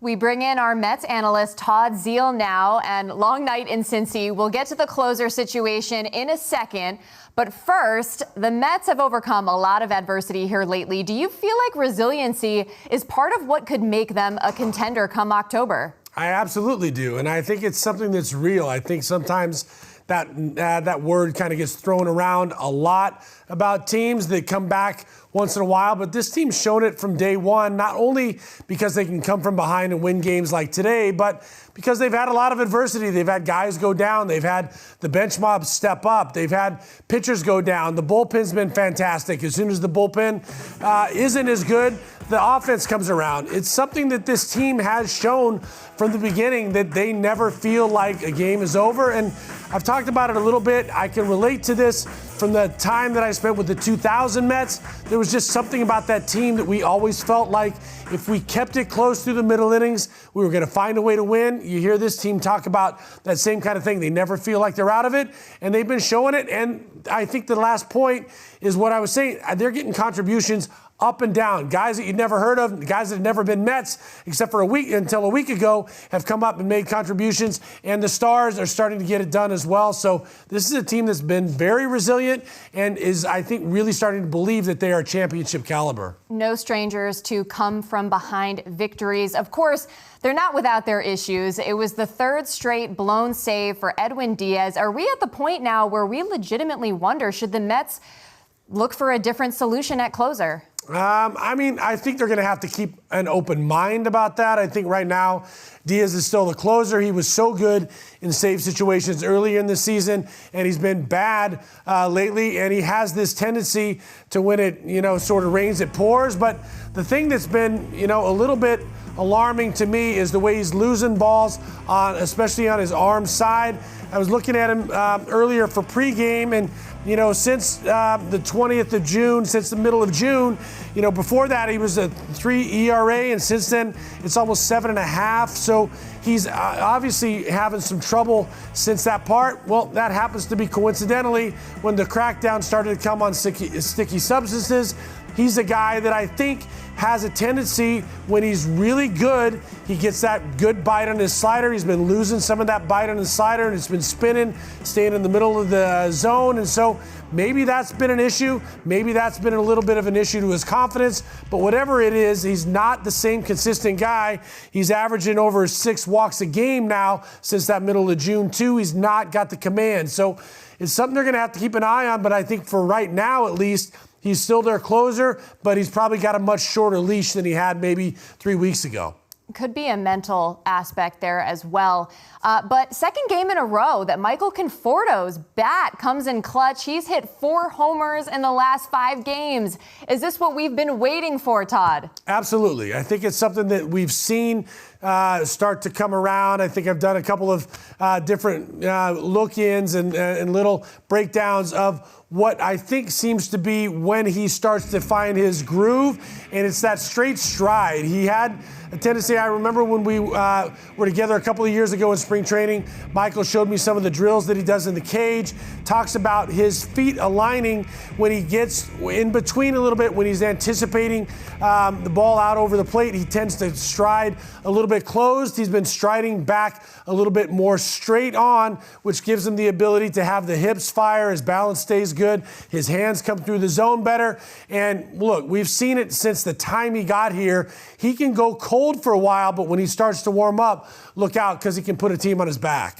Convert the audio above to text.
We bring in our Mets analyst, Todd Zeile, now, and long night in Cincy. We'll get to the closer situation in a second. But first, the Mets have overcome a lot of adversity here lately. Do you feel like resiliency is part of what could make them a contender come October? I absolutely do, and I think it's something that's real. I think sometimes that word kind of gets thrown around a lot about teams that come back once in a while, but this team's shown it from day one, not only because they can come from behind and win games like today, but because they've had a lot of adversity. They've had guys go down. They've had the bench mob step up. They've had pitchers go down. The bullpen's been fantastic. As soon as the bullpen isn't as good, the offense comes around. It's something that this team has shown from the beginning, that they never feel like a game is over. And I've talked about it a little bit. I can relate to this from the time that I spent with the 2000 Mets. There was just something about that team that we always felt like if we kept it close through the middle innings, we were going to find a way to win. You hear this team talk about that same kind of thing. They never feel like they're out of it, and they've been showing it. And I think the last point is what I was saying. They're getting contributions up and down. Guys that you'd never heard of, guys that have never been Mets, except for until a week ago, have come up and made contributions, and the stars are starting to get it done as well. So this is a team that's been very resilient and is, I think, really starting to believe that they are championship caliber. No strangers to come from behind victories. Of course, they're not without their issues. It was the third straight blown save for Edwin Diaz. Are we at the point now where we legitimately wonder, should the Mets look for a different solution at closer? I think they're going to have to keep an open mind about that. I think right now Diaz is still the closer. He was so good in save situations earlier in the season, and he's been bad lately, and he has this tendency to, when it, sort of rains, it pours. But the thing that's been, a little bit alarming to me is the way he's losing balls, especially on his arm side. I was looking at him earlier for pregame, and since the 20th of June, since the middle of June, before that he was a 3 ERA, and since then it's almost 7.5. So he's obviously having some trouble since that part. Well, that happens to be coincidentally when the crackdown started to come on sticky substances. He's a guy that I think has a tendency, when he's really good, he gets that good bite on his slider. He's been losing some of that bite on his slider, and it's been spinning, staying in the middle of the zone. And so maybe that's been an issue. Maybe that's been a little bit of an issue to his confidence. But whatever it is, he's not the same consistent guy. He's averaging over 6 walks a game now since that middle of June, too. He's not got the command. So it's something they're going to have to keep an eye on. But I think for right now, at least, he's still their closer, but he's probably got a much shorter leash than he had maybe 3 weeks ago. Could be a mental aspect there as well. But second game in a row that Michael Conforto's bat comes in clutch. He's hit 4 homers in the last 5 games. Is this what we've been waiting for, Todd? Absolutely. I think it's something that we've seen start to come around. I think I've done a couple of different look-ins and little breakdowns of what I think seems to be when he starts to find his groove, and it's that straight stride. He had a tendency, I remember when we were together a couple of years ago in spring training, Michael showed me some of the drills that he does in the cage, talks about his feet aligning when he gets in between a little bit, when he's anticipating the ball out over the plate. He tends to stride a little bit closed. He's been striding back a little bit more straight on, which gives him the ability to have the hips fire, his balance stays good, his hands come through the zone better. And look, we've seen it since the time he got here. He can go cold for a while, but when he starts to warm up, look out, because he can put a team on his back.